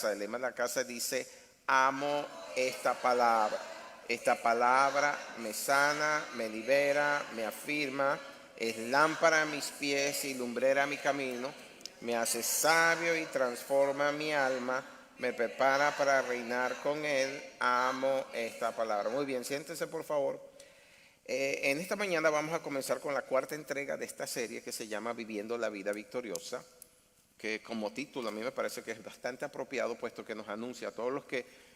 El lema de la casa dice: amo esta palabra. Esta palabra me sana, me libera, me afirma, es lámpara a mis pies y lumbrera a mi camino, me hace sabio y transforma mi alma, me prepara para reinar con Él. Amo esta palabra. Muy bien, siéntense por favor. En esta mañana vamos a comenzar con la cuarta entrega de esta serie que se llama Viviendo la Vida Victoriosa, que como título a mí me parece que es bastante apropiado, puesto que nos anuncia a todos los que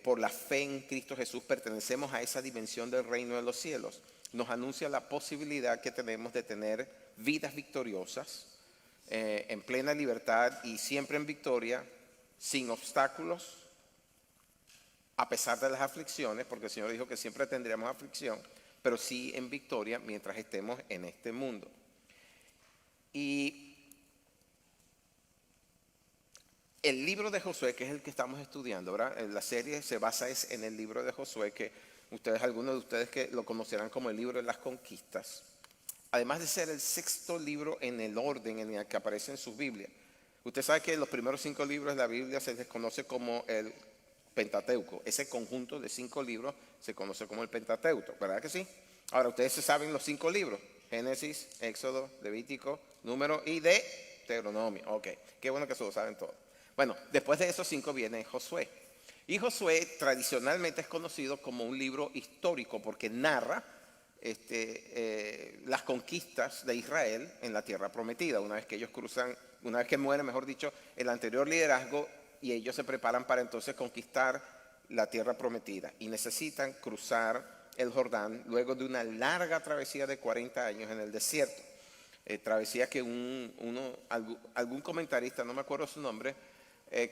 por la fe en Cristo Jesús pertenecemos a esa dimensión del reino de los cielos. Nos anuncia la posibilidad que tenemos de tener vidas victoriosas, en plena libertad y siempre en victoria, sin obstáculos, a pesar de las aflicciones, porque el Señor dijo que siempre tendríamos aflicción, pero sí en victoria mientras estemos en este mundo. Y el libro de Josué, que es el que estamos estudiando, ¿verdad? La serie se basa en el libro de Josué, que algunos de ustedes que lo conocerán como el libro de las conquistas. Además de ser el sexto libro en el orden en el que aparece en su Biblia. Usted sabe que los primeros 5 libros de la Biblia se les conoce como el Pentateuco. Ese conjunto de 5 libros se conoce como el Pentateuco, ¿verdad que sí? Ahora, ustedes se saben los 5 libros: Génesis, Éxodo, Levítico, Número y Deuteronomio. Ok, qué bueno que se lo saben todos. Bueno, después de esos 5 viene Josué. Y Josué tradicionalmente es conocido como un libro histórico porque narra las conquistas de Israel en la tierra prometida. Una vez que ellos cruzan, una vez que muere, mejor dicho, el anterior liderazgo, y ellos se preparan para entonces conquistar la tierra prometida. Y necesitan cruzar el Jordán luego de una larga travesía de 40 años en el desierto. Travesía que algún comentarista, no me acuerdo su nombre,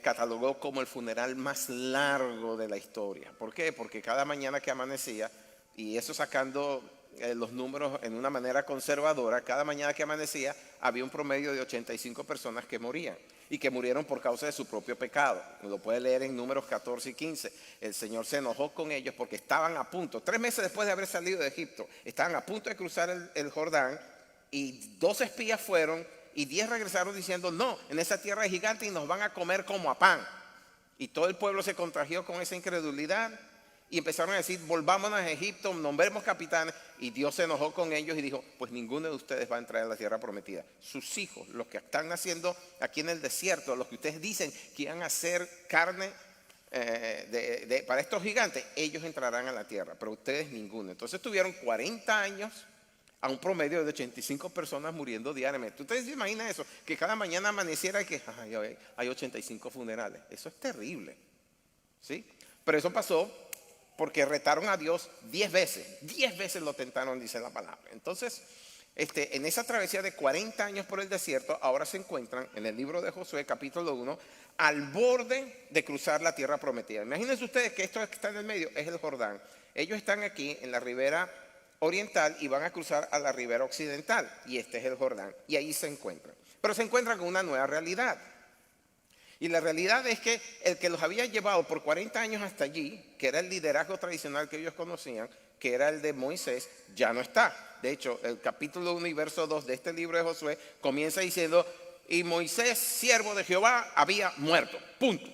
catalogó como el funeral más largo de la historia. ¿Por qué? Porque cada mañana que amanecía, y eso sacando los números en una manera conservadora, cada mañana que amanecía había un promedio de 85 personas que morían, y que murieron por causa de su propio pecado. Lo puede leer en Números 14 y 15. El Señor se enojó con ellos porque estaban a punto, 3 meses después de haber salido de Egipto, estaban a punto de cruzar el Jordán, y 2 espías fueron, y 10 regresaron diciendo: no, en esa tierra hay gigantes y nos van a comer como a pan. Y todo el pueblo se contagió con esa incredulidad y empezaron a decir: volvámonos a Egipto, nombremos capitanes. Y Dios se enojó con ellos y dijo: pues ninguno de ustedes va a entrar en la tierra prometida. Sus hijos, los que están naciendo aquí en el desierto, los que ustedes dicen que iban a ser carne para estos gigantes, ellos entrarán a la tierra, pero ustedes ninguno. Entonces tuvieron 40 años a un promedio de 85 personas muriendo diariamente. ¿Ustedes se imaginan eso? Que cada mañana amaneciera y que hay 85 funerales. Eso es terrible, ¿sí? Pero eso pasó porque retaron a Dios 10 veces. 10 veces lo tentaron, dice la palabra. Entonces, en esa travesía de 40 años por el desierto, ahora se encuentran en el libro de Josué, capítulo 1, al borde de cruzar la tierra prometida. Imagínense ustedes que esto que está en el medio es el Jordán. Ellos están aquí en la ribera oriental y van a cruzar a la ribera occidental, y este es el Jordán, y ahí se encuentran. Pero se encuentran con una nueva realidad, y la realidad es que el que los había llevado por 40 años hasta allí, que era el liderazgo tradicional que ellos conocían, que era el de Moisés, ya no está. De hecho, el capítulo 1 y verso 2 de este libro de Josué comienza diciendo: y Moisés, siervo de Jehová, había muerto, punto.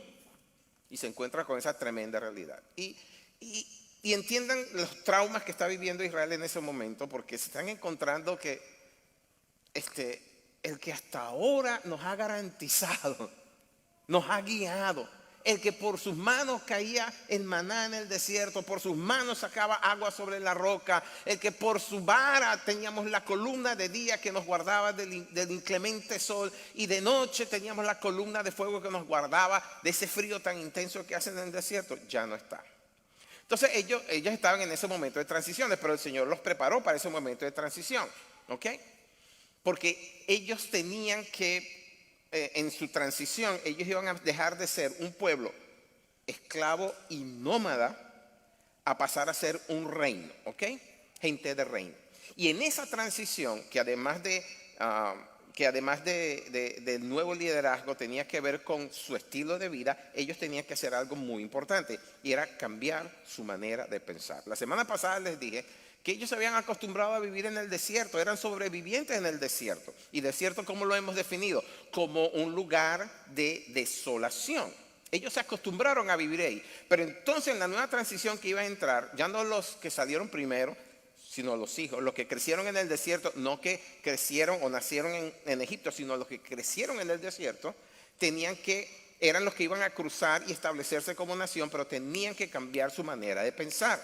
Y se encuentra con esa tremenda realidad. Y entiendan los traumas que está viviendo Israel en ese momento, porque se están encontrando que el que hasta ahora nos ha garantizado, nos ha guiado, el que por sus manos caía el maná en el desierto, por sus manos sacaba agua sobre la roca, el que por su vara teníamos la columna de día que nos guardaba del inclemente sol, y de noche teníamos la columna de fuego que nos guardaba de ese frío tan intenso que hace en el desierto, ya no está. Entonces ellos estaban en ese momento de transiciones, pero el Señor los preparó para ese momento de transición, ¿ok? Porque ellos tenían que, en su transición, ellos iban a dejar de ser un pueblo esclavo y nómada a pasar a ser un reino, ¿ok? Gente de reino. Y en esa transición, que además del nuevo liderazgo tenía que ver con su estilo de vida, ellos tenían que hacer algo muy importante, y era cambiar su manera de pensar. La semana pasada les dije que ellos se habían acostumbrado a vivir en el desierto, eran sobrevivientes en el desierto. Y desierto, ¿cómo lo hemos definido? Como un lugar de desolación. Ellos se acostumbraron a vivir ahí. Pero entonces en la nueva transición que iba a entrar, ya no los que salieron primero, sino los hijos, los que crecieron en el desierto, no que crecieron o nacieron en Egipto, sino los que crecieron en el desierto, eran los que iban a cruzar y establecerse como nación, pero tenían que cambiar su manera de pensar.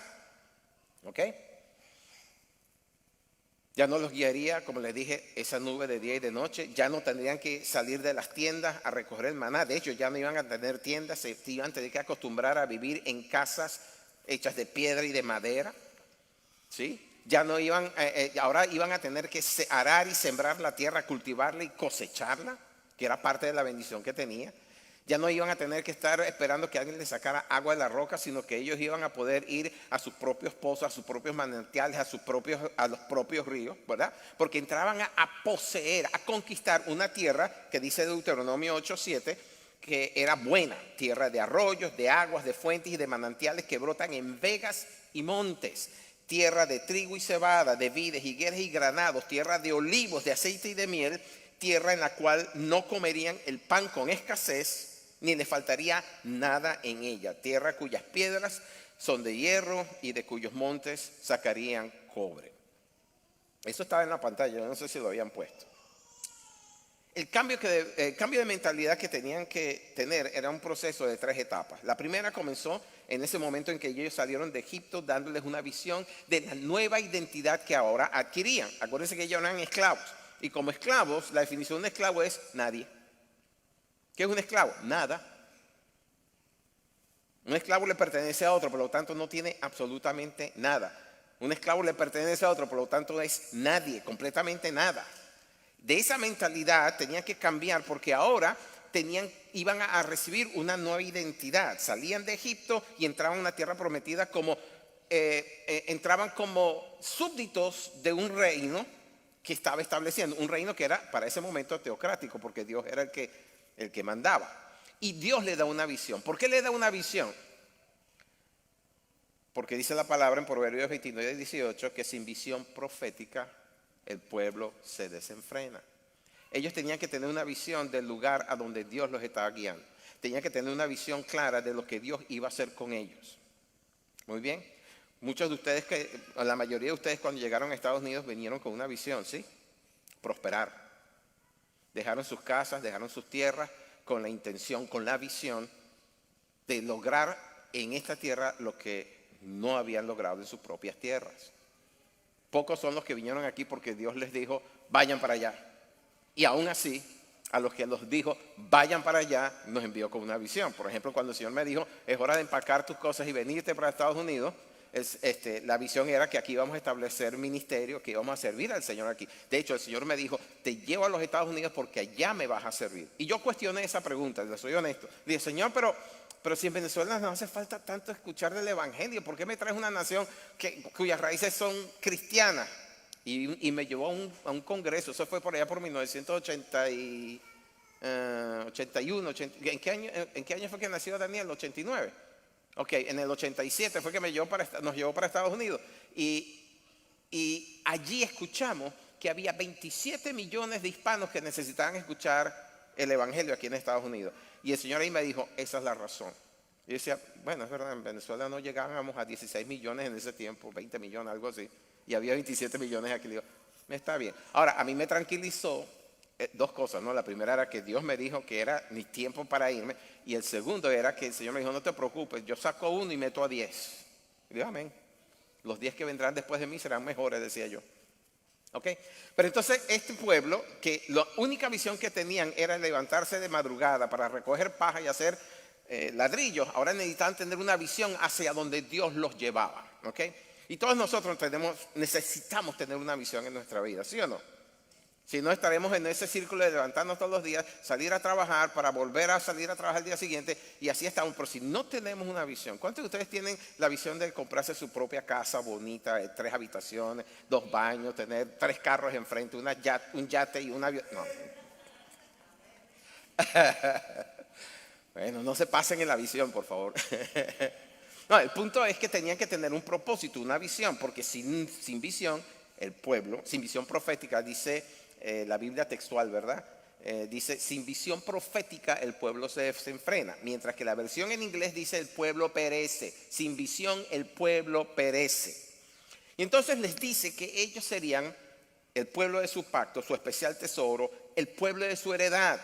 ¿Ok? Ya no los guiaría, como les dije, esa nube de día y de noche. Ya no tendrían que salir de las tiendas a recoger el maná. De hecho, ya no iban a tener tiendas, se iban a tener que acostumbrar a vivir en casas hechas de piedra y de madera. ¿Sí? Ya no iban, ahora iban a tener que arar y sembrar la tierra, cultivarla y cosecharla, que era parte de la bendición que tenía. Ya no iban a tener que estar esperando que alguien les sacara agua de la roca, sino que ellos iban a poder ir a sus propios pozos, a sus propios manantiales, a los propios ríos, ¿verdad? Porque entraban a poseer, a conquistar una tierra que dice Deuteronomio 8:7, que era buena, tierra de arroyos, de aguas, de fuentes y de manantiales que brotan en vegas y montes, tierra de trigo y cebada, de vides, higueras y granados, tierra de olivos, de aceite y de miel, tierra en la cual no comerían el pan con escasez, ni le faltaría nada en ella, tierra cuyas piedras son de hierro y de cuyos montes sacarían cobre. Eso estaba en la pantalla, yo no sé si lo habían puesto. El cambio de mentalidad que tenían que tener era un proceso de 3 etapas. La primera comenzó en ese momento en que ellos salieron de Egipto, dándoles una visión de la nueva identidad que ahora adquirían. Acuérdense que ellos eran esclavos, y como esclavos, la definición de esclavo es nadie. ¿Qué es un esclavo? Nada. Un esclavo le pertenece a otro, por lo tanto no tiene absolutamente nada. Un esclavo le pertenece a otro, por lo tanto es nadie, completamente nada. De esa mentalidad tenían que cambiar, porque ahora iban a recibir una nueva identidad. Salían de Egipto y entraban a una tierra prometida entraban como súbditos de un reino que estaba estableciendo. Un reino que era para ese momento teocrático, porque Dios era el que mandaba. Y Dios le da una visión. ¿Por qué le da una visión? Porque dice la palabra en Proverbios 29:18 que sin visión profética el pueblo se desenfrena. Ellos tenían que tener una visión del lugar a donde Dios los estaba guiando. Tenían que tener una visión clara de lo que Dios iba a hacer con ellos. Muy bien. Muchos de ustedes, la mayoría de ustedes cuando llegaron a Estados Unidos vinieron con una visión, ¿sí? Prosperar. Dejaron sus casas, dejaron sus tierras con la intención, con la visión de lograr en esta tierra lo que no habían logrado en sus propias tierras. Pocos son los que vinieron aquí porque Dios les dijo, vayan para allá. Y aún así, a los que los dijo, vayan para allá, nos envió con una visión. Por ejemplo, cuando el Señor me dijo, es hora de empacar tus cosas y venirte para Estados Unidos, la visión era que aquí íbamos a establecer ministerio, que íbamos a servir al Señor aquí. De hecho, el Señor me dijo, te llevo a los Estados Unidos porque allá me vas a servir. Y yo cuestioné esa pregunta, les soy honesto. Dije, Señor, pero si en Venezuela no hace falta tanto escuchar del Evangelio, ¿por qué me traes una nación cuyas raíces son cristianas? Y me llevó a un congreso, eso fue por allá por 1981. ¿En qué año fue que nació Daniel? 89. Ok, en el 87 fue que nos llevó para Estados Unidos. Y allí escuchamos que había 27 millones de hispanos que necesitaban escuchar el Evangelio aquí en Estados Unidos. Y el Señor ahí me dijo, esa es la razón. Y yo decía, bueno, es verdad, en Venezuela no llegábamos a 16 millones en ese tiempo, 20 millones, algo así. Y había 27 millones aquí. Le digo, está bien. Ahora, a mí me tranquilizó 2 cosas, ¿no? La primera era que Dios me dijo que era mi tiempo para irme. Y el segundo era que el Señor me dijo, no te preocupes, yo saco 1 y meto a 10. Y digo, amén. Los 10 que vendrán después de mí serán mejores, decía yo. ¿Ok? Pero entonces este pueblo, que la única visión que tenían era levantarse de madrugada para recoger paja y hacer ladrillos, ahora necesitaban tener una visión hacia donde Dios los llevaba. ¿Ok? Y todos nosotros necesitamos tener una visión en nuestra vida, ¿sí o no? Si no, estaremos en ese círculo de levantarnos todos los días, salir a trabajar para volver a salir a trabajar el día siguiente, y así estamos. Pero si no tenemos una visión, ¿cuántos de ustedes tienen la visión de comprarse su propia casa bonita, 3 habitaciones, 2 baños, tener 3 carros enfrente, un yate y un avión? No. Bueno, no se pasen en la visión, por favor. No, el punto es que tenían que tener un propósito, una visión, porque sin visión, el pueblo, sin visión profética, dice la Biblia textual, ¿verdad? Dice, sin visión profética el pueblo se desenfrena, mientras que la versión en inglés dice el pueblo perece, sin visión el pueblo perece. Y entonces les dice que ellos serían el pueblo de su pacto, su especial tesoro, el pueblo de su heredad,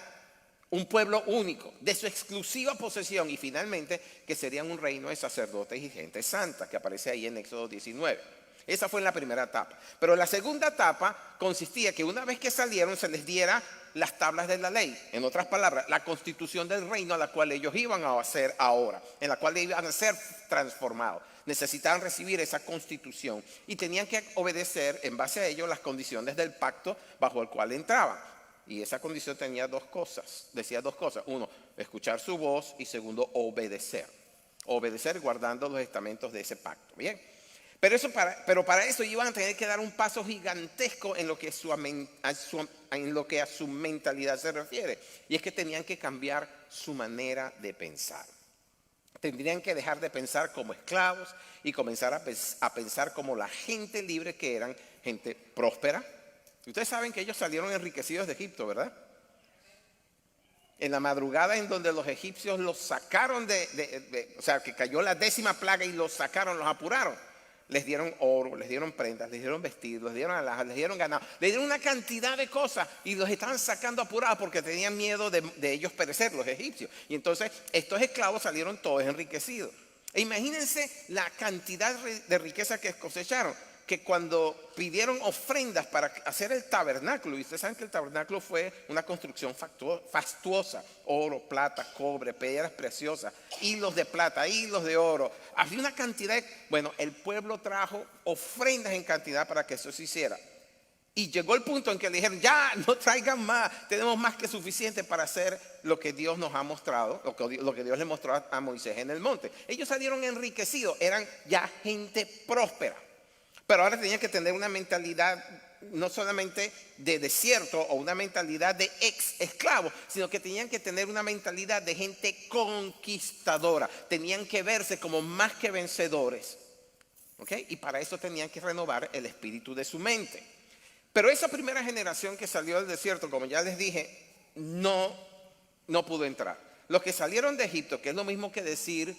un pueblo único, de su exclusiva posesión, y finalmente que serían un reino de sacerdotes y gente santa, que aparece ahí en Éxodo 19. Esa fue la primera etapa. Pero la segunda etapa consistía que una vez que salieron se les diera las tablas de la ley. En otras palabras, la constitución del reino a la cual ellos iban a hacer ahora, en la cual iban a ser transformados. Necesitaban recibir esa constitución y tenían que obedecer en base a ello las condiciones del pacto bajo el cual entraban. Y esa condición tenía dos cosas, decía dos cosas. Uno, escuchar su voz, y segundo, obedecer. Obedecer guardando los estamentos de ese pacto. Bien. Pero para eso iban a tener que dar un paso gigantesco en lo que a su mentalidad se refiere. Y es que tenían que cambiar su manera de pensar. Tendrían que dejar de pensar como esclavos y comenzar a pensar como la gente libre que eran, gente próspera. Ustedes saben que ellos salieron enriquecidos de Egipto, ¿verdad? En la madrugada en donde los egipcios los sacaron o sea, que cayó la 10ª plaga y los sacaron, los apuraron. Les dieron oro, les dieron prendas, les dieron vestidos, les dieron alhajas, les dieron ganado, les dieron una cantidad de cosas y los estaban sacando apurados porque tenían miedo de ellos perecer, los egipcios. Y entonces estos esclavos salieron todos enriquecidos. E imagínense la cantidad de riqueza que cosecharon, que cuando pidieron ofrendas para hacer el tabernáculo, y ustedes saben que el tabernáculo fue una construcción fastuosa, oro, plata, cobre, piedras preciosas, hilos de plata, hilos de oro, había una cantidad bueno, el pueblo trajo ofrendas en cantidad para que eso se hiciera. Y llegó el punto en que le dijeron, ya, no traigan más, tenemos más que suficiente para hacer lo que Dios nos ha mostrado, lo que Dios le mostró a Moisés en el monte. Ellos salieron enriquecidos, eran ya gente próspera. Pero ahora tenían que tener una mentalidad no solamente de desierto o una mentalidad de esclavo, sino que tenían que tener una mentalidad de gente conquistadora. Tenían que verse como más que vencedores. ¿Okay? Y para eso tenían que renovar el espíritu de su mente. Pero esa primera generación que salió del desierto, como ya les dije, no pudo entrar. Los que salieron de Egipto, que es lo mismo que decir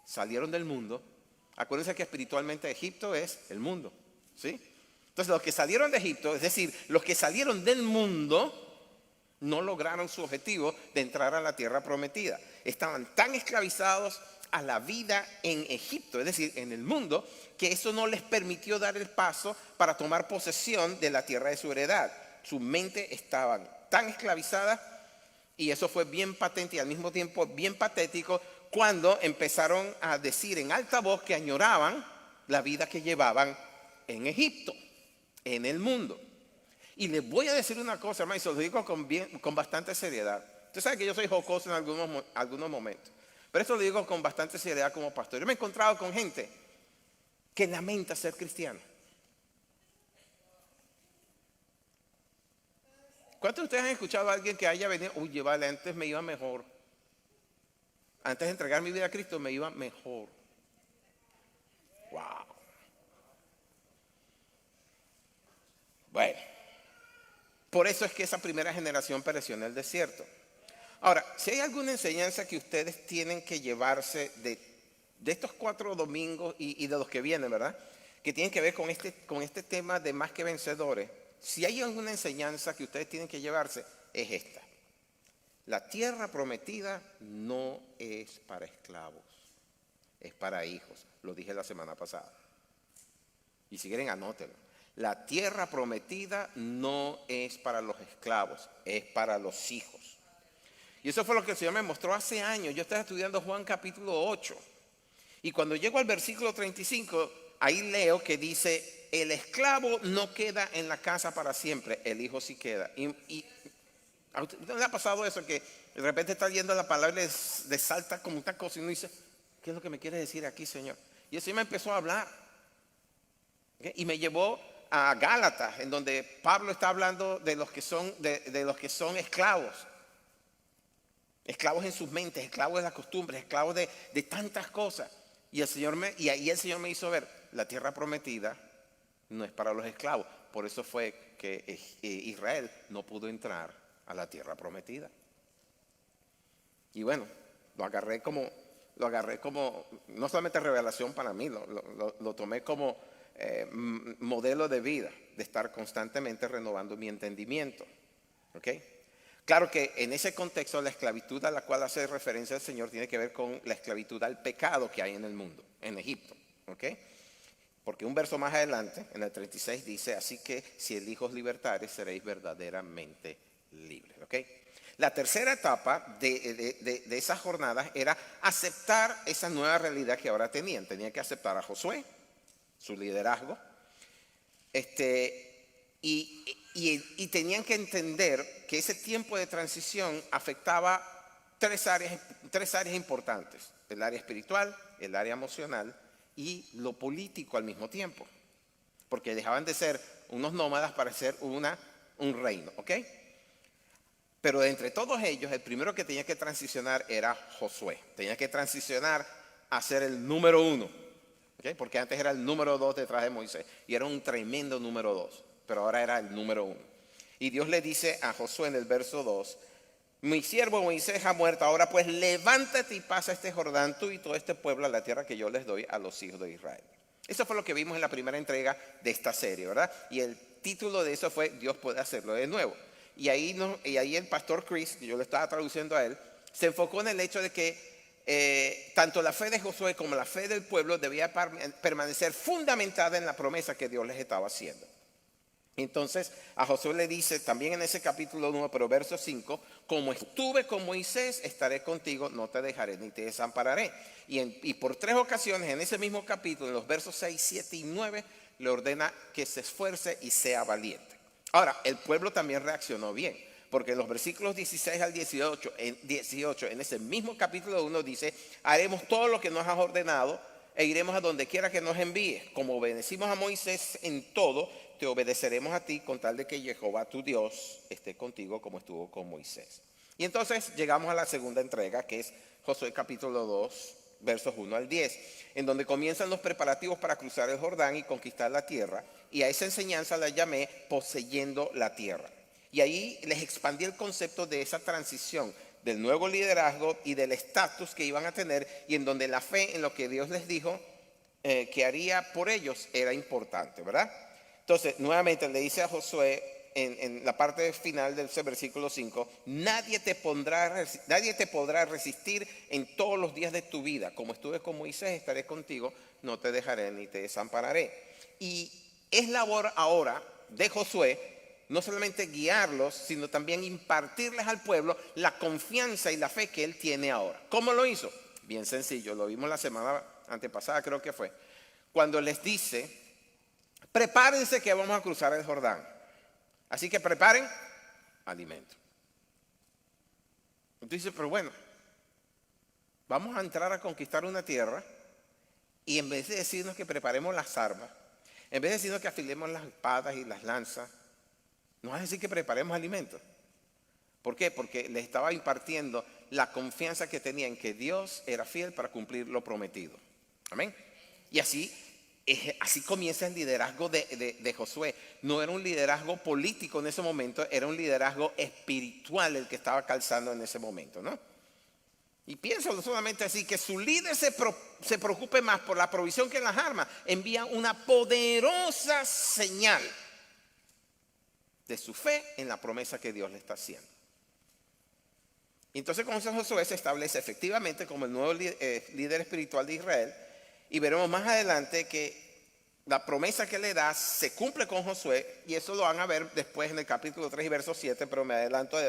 salieron del mundo. Acuérdense que espiritualmente Egipto es el mundo, ¿sí? Entonces los que salieron de Egipto, es decir, los que salieron del mundo, no lograron su objetivo de entrar a la tierra prometida. Estaban tan esclavizados a la vida en Egipto, es decir, en el mundo, que eso no les permitió dar el paso para tomar posesión de la tierra de su heredad. Su mente estaba tan esclavizada, y eso fue bien patente y al mismo tiempo bien patético, cuando empezaron a decir en alta voz que añoraban la vida que llevaban en Egipto, en el mundo. Y les voy a decir una cosa, hermano, y se lo digo con bastante seriedad. Usted sabe que yo soy jocoso en algunos momentos, pero esto lo digo con bastante seriedad como pastor. Yo me he encontrado con gente que lamenta ser cristiano. ¿Cuántos de ustedes han escuchado a alguien que haya venido? Uy, vale, antes me iba mejor. Antes de entregar mi vida a Cristo me iba mejor. Wow. Bueno, por eso es que esa primera generación pereció en el desierto. Ahora, si hay alguna enseñanza que ustedes tienen que llevarse de estos 4 domingos y de los que vienen, ¿verdad? Que tienen que ver con este tema de más que vencedores. Si hay alguna enseñanza que ustedes tienen que llevarse, es esta. La tierra prometida no es para esclavos, es para hijos. Lo dije la semana pasada. Y si quieren, anótenlo. La tierra prometida no es para los esclavos, es para los hijos. Y eso fue lo que el Señor me mostró hace años. Yo estaba estudiando Juan capítulo 8. Y cuando llego al versículo 35, ahí leo que dice, el esclavo no queda en la casa para siempre, el hijo sí queda. ¿A usted le ha pasado eso? Que de repente está leyendo la palabra y le salta como una cosa y uno dice, ¿qué es lo que me quiere decir aquí, Señor? Y el Señor me empezó a hablar. ¿Okay? Y me llevó a Gálatas, en donde Pablo está hablando de los que son, de los que son esclavos. Esclavos en sus mentes, esclavos de las costumbres, esclavos de tantas cosas. Y ahí el Señor me hizo ver, la tierra prometida no es para los esclavos. Por eso fue que Israel no pudo entrar a la tierra prometida. Y bueno, lo agarré como, no solamente revelación para mí, lo tomé como modelo de vida, de estar constantemente renovando mi entendimiento. ¿Ok? Claro que en ese contexto la esclavitud a la cual hace referencia el Señor tiene que ver con la esclavitud al pecado que hay en el mundo, en Egipto. ¿Ok? Porque un verso más adelante, en el 36, dice, así que si el Hijo os libertare, seréis verdaderamente libres. ¿Ok? La tercera etapa de esas jornadas era aceptar esa nueva realidad que ahora tenían. Tenían que aceptar a Josué, su liderazgo, y tenían que entender que ese tiempo de transición afectaba tres áreas importantes: el área espiritual, el área emocional y lo político al mismo tiempo, porque dejaban de ser unos nómadas para ser un reino, ¿ok? Pero de entre todos ellos, el primero que tenía que transicionar era Josué. Tenía que transicionar a ser el número 1, ¿ok? Porque antes era el número 2 detrás de Moisés, y era un tremendo número 2, pero ahora era el número 1. Y Dios le dice a Josué en el verso 2, mi siervo Moisés ha muerto, ahora pues levántate y pasa este Jordán, tú y todo este pueblo, a la tierra que yo les doy a los hijos de Israel. Eso fue lo que vimos en la primera entrega de esta serie, ¿verdad? Y el título de eso fue Dios puede hacerlo de nuevo. Y ahí el pastor Chris, que yo le estaba traduciendo a él, se enfocó en el hecho de que tanto la fe de Josué como la fe del pueblo debía permanecer fundamentada en la promesa que Dios les estaba haciendo. Entonces a Josué le dice también en ese capítulo 1, pero verso 5, como estuve con Moisés, estaré contigo, no te dejaré ni te desampararé. Y por 3 ocasiones en ese mismo capítulo, en los versos 6, 7 y 9, le ordena que se esfuerce y sea valiente. Ahora, el pueblo también reaccionó bien, porque en los versículos 16 al 18, en ese mismo capítulo 1 dice, haremos todo lo que nos has ordenado e iremos a donde quiera que nos envíes. Como obedecimos a Moisés en todo, te obedeceremos a ti con tal de que Jehová tu Dios esté contigo como estuvo con Moisés. Y entonces llegamos a la segunda entrega, que es Josué capítulo 2, versos 1 al 10, en donde comienzan los preparativos para cruzar el Jordán y conquistar la tierra. Y a esa enseñanza la llamé poseyendo la tierra. Y ahí les expandí el concepto de esa transición del nuevo liderazgo y del estatus que iban a tener, y en donde la fe en lo que Dios les dijo que haría por ellos era importante, ¿verdad? Entonces, nuevamente le dice a Josué en la parte final del versículo 5, nadie te podrá resistir en todos los días de tu vida. Como estuve con Moisés, estaré contigo, no te dejaré ni te desampararé. Y es labor ahora de Josué no solamente guiarlos, sino también impartirles al pueblo la confianza y la fe que él tiene ahora. ¿Cómo lo hizo? Bien sencillo, lo vimos la semana antepasada, creo que fue, cuando les dice, prepárense que vamos a cruzar el Jordán. Así que preparen alimento. Entonces dice, pero bueno, vamos a entrar a conquistar una tierra, y en vez de decirnos que preparemos las armas, en vez de decirnos que afilemos las espadas y las lanzas, nos va a decir que preparemos alimentos. ¿Por qué? Porque les estaba impartiendo la confianza que tenía en que Dios era fiel para cumplir lo prometido. Amén. Y así comienza el liderazgo de Josué. No era un liderazgo político en ese momento, era un liderazgo espiritual el que estaba calzando en ese momento, ¿no? Y piénsalo solamente así, que su líder se preocupe más por la provisión que en las armas. Envía una poderosa señal de su fe en la promesa que Dios le está haciendo. Y entonces con eso Josué se establece efectivamente como el nuevo líder espiritual de Israel. Y veremos más adelante que la promesa que le da se cumple con Josué, y eso lo van a ver después en el capítulo 3 y verso 7, pero me adelanto a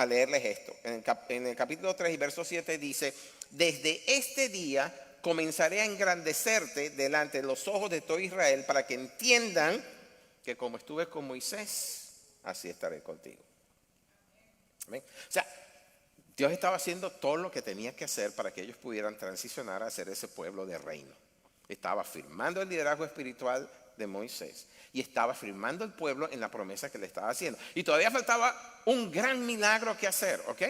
leerles esto. En el capítulo 3 y verso 7 dice, desde este día comenzaré a engrandecerte delante de los ojos de todo Israel, para que entiendan que como estuve con Moisés, así estaré contigo. ¿Amén? O sea, Dios estaba haciendo todo lo que tenía que hacer para que ellos pudieran transicionar a ser ese pueblo de reino. Estaba firmando el liderazgo espiritual de Moisés y estaba firmando el pueblo en la promesa que le estaba haciendo. Y todavía faltaba un gran milagro que hacer, ¿ok?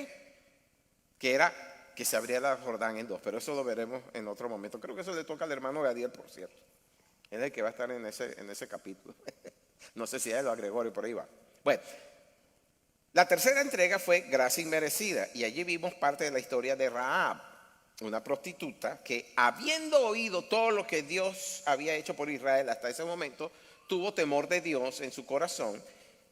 Que era que se abriera el Jordán en dos, pero eso lo veremos en otro momento. Creo que eso le toca al hermano Gadiel, por cierto. Él es el que va a estar en ese capítulo. No sé si a él o a Gregorio, por ahí va. Bueno, la tercera entrega fue Gracia Inmerecida, y allí vimos parte de la historia de Rahab, una prostituta que, habiendo oído todo lo que Dios había hecho por Israel hasta ese momento, tuvo temor de Dios en su corazón,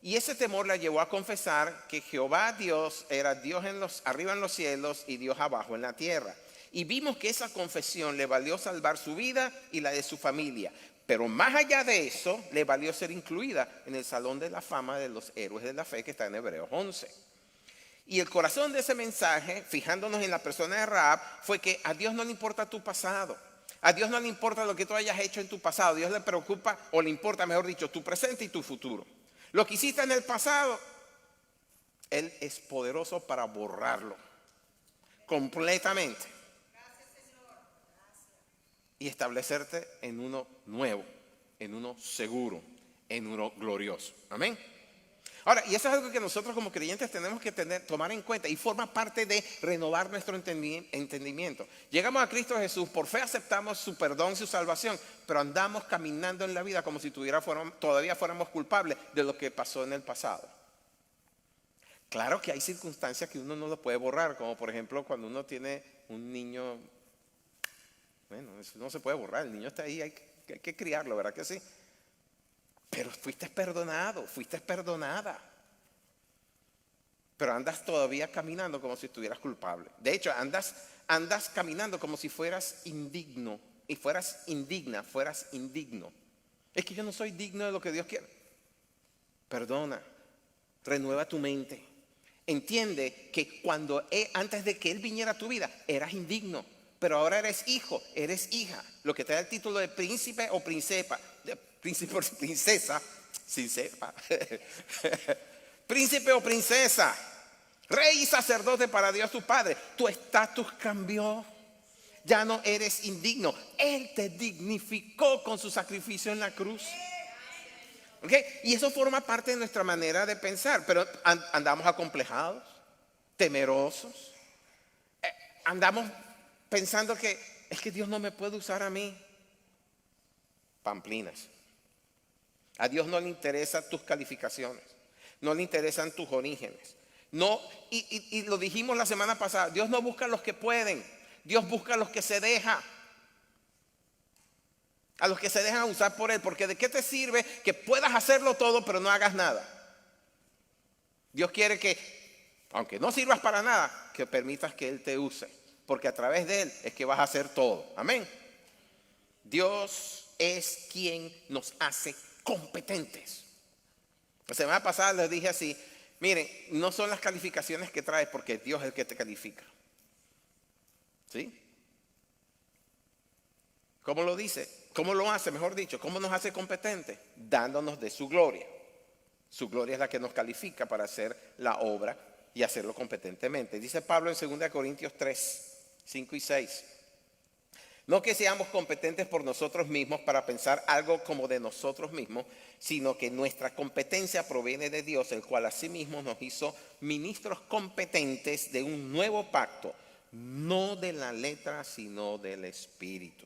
y ese temor la llevó a confesar que Jehová Dios era Dios arriba en los cielos y Dios abajo en la tierra. Y vimos que esa confesión le valió salvar su vida y la de su familia. Pero más allá de eso, le valió ser incluida en el Salón de la Fama de los Héroes de la Fe, que está en Hebreos 11. Y el corazón de ese mensaje, fijándonos en la persona de Rahab, fue que a Dios no le importa tu pasado. A Dios no le importa lo que tú hayas hecho en tu pasado. A Dios le preocupa, o le importa, mejor dicho, tu presente y tu futuro. Lo que hiciste en el pasado, Él es poderoso para borrarlo completamente y establecerte en uno nuevo, en uno seguro, en uno glorioso. Amén. Ahora, y eso es algo que nosotros como creyentes tenemos que tomar en cuenta, y forma parte de renovar nuestro entendimiento. Llegamos a Cristo Jesús, por fe aceptamos su perdón, su salvación, pero andamos caminando en la vida como si todavía fuéramos culpables de lo que pasó en el pasado. Claro que hay circunstancias que uno no lo puede borrar, como por ejemplo cuando uno tiene un niño. Bueno, eso no se puede borrar, el niño está ahí, hay que criarlo, ¿verdad que sí? Pero fuiste perdonado, fuiste perdonada. Pero andas todavía caminando como si estuvieras culpable. De hecho, andas caminando como si fueras indigno. Y fueras indigna, fueras indigno. Es que yo no soy digno de lo que Dios quiere. Perdona, renueva tu mente. Entiende que antes de que Él viniera a tu vida, eras indigno. Pero ahora eres hijo, eres hija. Lo que te da el título de príncipe o princesa. Príncipe o princesa. Sin sepa. Príncipe o princesa. Rey y sacerdote para Dios tu Padre. Tu estatus cambió. Ya no eres indigno. Él te dignificó con su sacrificio en la cruz. ¿Okay? Y eso forma parte de nuestra manera de pensar. Pero andamos acomplejados, temerosos. Andamos pensando que es que Dios no me puede usar a mí. Pamplinas. A Dios no le interesan tus calificaciones, no le interesan tus orígenes. No, y lo dijimos la semana pasada, Dios no busca a los que pueden, Dios busca a los que se dejan. A los que se dejan usar por Él, porque ¿de qué te sirve que puedas hacerlo todo pero no hagas nada? Dios quiere que, aunque no sirvas para nada, que permitas que Él te use, porque a través de Él es que vas a hacer todo. Amén. Dios es quien nos hace competentes. La semana pasada les dije así, miren, no son las calificaciones que traes, porque Dios es el que te califica. ¿Sí? ¿Cómo lo dice? ¿Cómo lo hace, mejor dicho? ¿Cómo nos hace competentes? Dándonos de su gloria. Su gloria es la que nos califica para hacer la obra y hacerlo competentemente. Dice Pablo en 2 Corintios 3, 5 y 6. No que seamos competentes por nosotros mismos para pensar algo como de nosotros mismos, sino que nuestra competencia proviene de Dios, el cual asimismo nos hizo ministros competentes de un nuevo pacto, no de la letra, sino del Espíritu.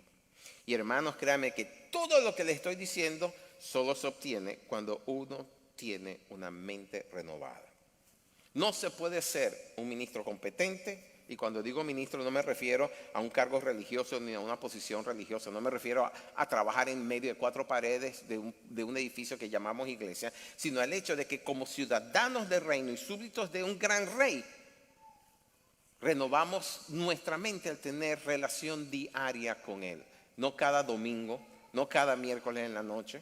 Y hermanos, créanme que todo lo que les estoy diciendo solo se obtiene cuando uno tiene una mente renovada. No se puede ser un ministro competente. Y cuando digo ministro no me refiero a un cargo religioso ni a una posición religiosa. No me refiero a trabajar en medio de cuatro paredes de un edificio que llamamos iglesia, sino al hecho de que como ciudadanos del reino y súbditos de un gran rey, renovamos nuestra mente al tener relación diaria con Él. No cada domingo, no cada miércoles en la noche,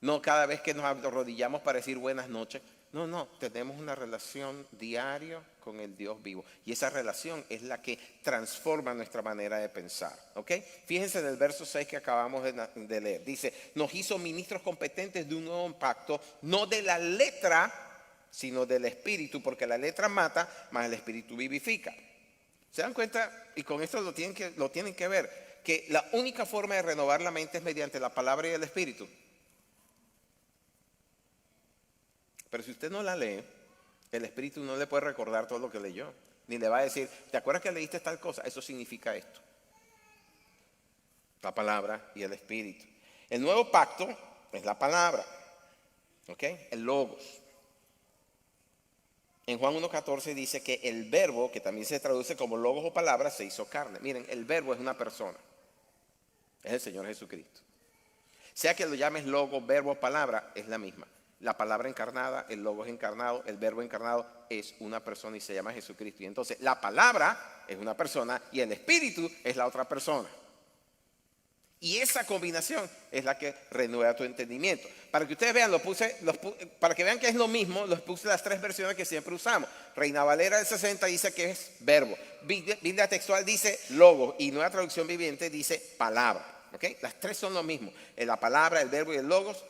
no cada vez que nos arrodillamos para decir buenas noches. No, tenemos una relación diaria con el Dios vivo. Y esa relación es la que transforma nuestra manera de pensar. ¿Ok? Fíjense en el verso 6 que acabamos de leer. Dice, nos hizo ministros competentes de un nuevo pacto, no de la letra, sino del Espíritu, porque la letra mata, mas el Espíritu vivifica. ¿Se dan cuenta? Y con esto lo tienen que ver, que la única forma de renovar la mente es mediante la palabra y el Espíritu. Pero si usted no la lee, el Espíritu no le puede recordar todo lo que leyó, Ni le va a decir, ¿te acuerdas que leíste tal cosa? Eso significa esto. La palabra y el espíritu. El nuevo pacto es la palabra. ¿Ok? El logos. En Juan 1.14 dice que el verbo, que también se traduce como logos o palabra, se hizo carne. Miren, el verbo es una persona. Es el Señor Jesucristo. Sea que lo llames logo, verbo, palabra, es la misma. La palabra encarnada, el logos encarnado, el verbo encarnado es una persona y se llama Jesucristo. Y entonces la palabra es una persona y el espíritu es la otra persona. Y esa combinación es la que renueva tu entendimiento. Para que ustedes vean, para que vean que es lo mismo, los puse las tres versiones que siempre usamos. Reina Valera del 60 dice que es verbo. Biblia textual dice logo y Nueva Traducción Viviente dice palabra. ¿Okay? Las tres son lo mismo. La palabra, el verbo y el logos.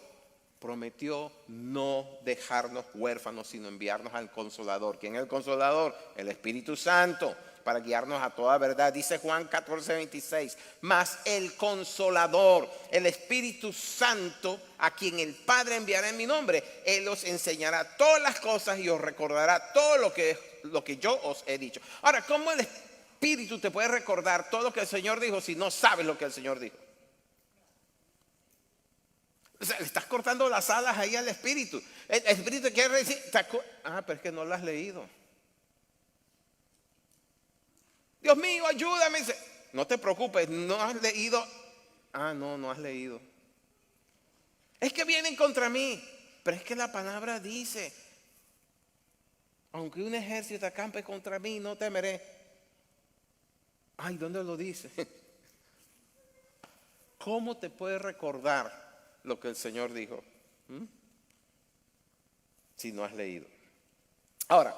Prometió no dejarnos huérfanos, sino enviarnos al Consolador. ¿Quién es el Consolador? El Espíritu Santo, para guiarnos a toda verdad. Dice Juan 14:26, mas el Consolador, el Espíritu Santo, a quien el Padre enviará en mi nombre, Él os enseñará todas las cosas y os recordará todo lo que yo os he dicho. Ahora, ¿cómo el Espíritu te puede recordar todo lo que el Señor dijo si no sabes lo que el Señor dijo? O sea, le estás cortando las alas ahí al Espíritu. El Espíritu quiere decir, pero es que no lo has leído. Dios mío, ayúdame. No te preocupes, no has leído. No has leído. Es que vienen contra mí. Pero es que la palabra dice, aunque un ejército acampe contra mí, no temeré. ¿Dónde lo dice? ¿Cómo te puede recordar lo que el Señor dijo? Si no has leído. Ahora,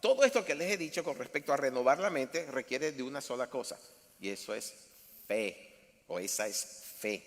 todo esto que les he dicho con respecto a renovar la mente requiere de una sola cosa, y eso es fe, o esa es fe.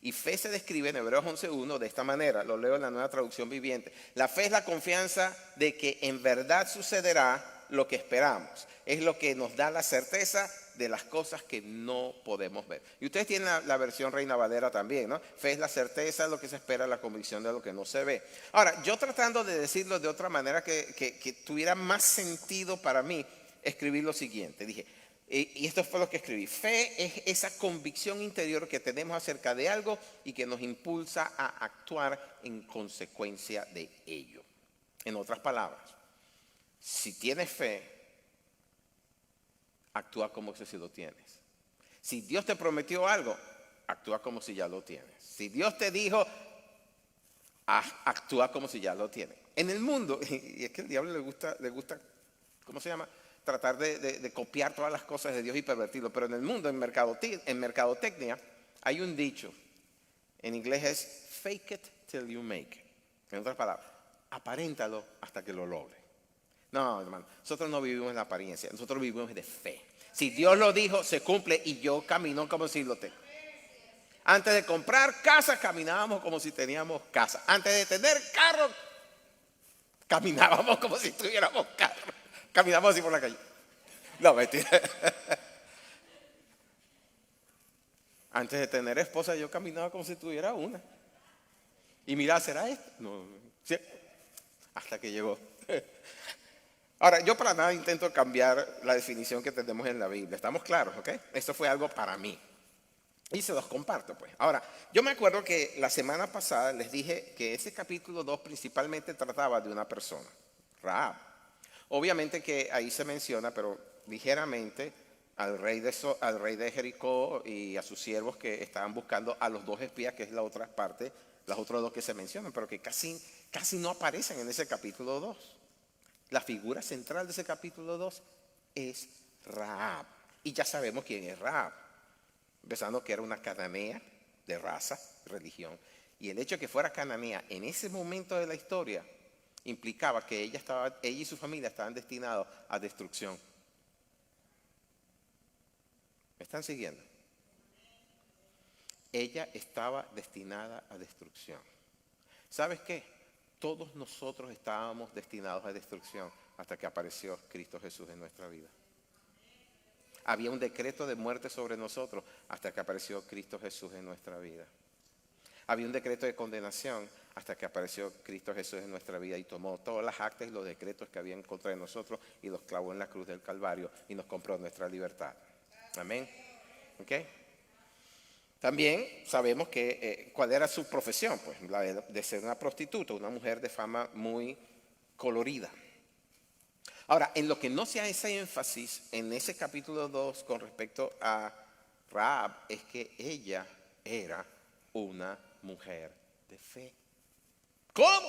Y fe se describe en Hebreos 11.1 de esta manera, lo leo en la Nueva Traducción Viviente. La fe es la confianza de que en verdad sucederá lo que esperamos. Es lo que nos da la certeza de las cosas que no podemos ver. Y ustedes tienen la versión Reina Valera también, ¿no? Fe es la certeza de lo que se espera, la convicción de lo que no se ve. Ahora, yo tratando de decirlo de otra manera que tuviera más sentido para mí, escribí lo siguiente. Dije, y esto fue lo que escribí. Fe es esa convicción interior que tenemos acerca de algo y que nos impulsa a actuar en consecuencia de ello. En otras palabras, si tienes fe, actúa como si lo tienes. Si Dios te prometió algo, actúa como si ya lo tienes. Si Dios te dijo, actúa como si ya lo tienes. En el mundo, y es que al diablo le gusta, ¿cómo se llama? Tratar de copiar todas las cosas de Dios y pervertirlo. Pero en el mundo, en mercadotecnia, hay un dicho. En inglés es fake it till you make it. En otras palabras, aparéntalo hasta que lo logres. No, hermano, nosotros no vivimos en la apariencia, nosotros vivimos de fe. Si Dios lo dijo, se cumple y yo camino como si lo tengo. Antes de comprar casa, caminábamos como si teníamos casa. Antes de tener carro, caminábamos como si tuviéramos carro. Caminamos así por la calle. No, mentira. Antes de tener esposa, yo caminaba como si tuviera una. Y mira, ¿será esto? No, ¿sí? Hasta que llegó. Ahora, yo para nada intento cambiar la definición que tenemos en la Biblia. ¿Estamos claros? ¿Ok? Esto fue algo para mí. Y se los comparto, pues. Ahora, yo me acuerdo que la semana pasada les dije que ese capítulo 2 principalmente trataba de una persona, Rahab. Obviamente que ahí se menciona, pero ligeramente, al rey de Jericó y a sus siervos que estaban buscando a los dos espías, que es la otra parte, las otras dos que se mencionan, pero que casi no aparecen en ese capítulo 2. La figura central de ese capítulo 2 es Rahab. Y ya sabemos quién es Rahab. Empezando que era una cananea de raza, religión. Y el hecho de que fuera cananea en ese momento de la historia implicaba que ella y su familia estaban destinados a destrucción. ¿Me están siguiendo? Ella estaba destinada a destrucción. ¿Sabes qué? Todos nosotros estábamos destinados a destrucción hasta que apareció Cristo Jesús en nuestra vida. Había un decreto de muerte sobre nosotros hasta que apareció Cristo Jesús en nuestra vida. Había un decreto de condenación hasta que apareció Cristo Jesús en nuestra vida y tomó todas las actas y los decretos que había en contra de nosotros y los clavó en la cruz del Calvario y nos compró nuestra libertad. Amén. ¿Ok? También sabemos que cuál era su profesión, pues la de ser una prostituta, una mujer de fama muy colorida. Ahora, en lo que no se hace énfasis en ese capítulo 2 con respecto a Rahab es que ella era una mujer de fe. ¿Cómo?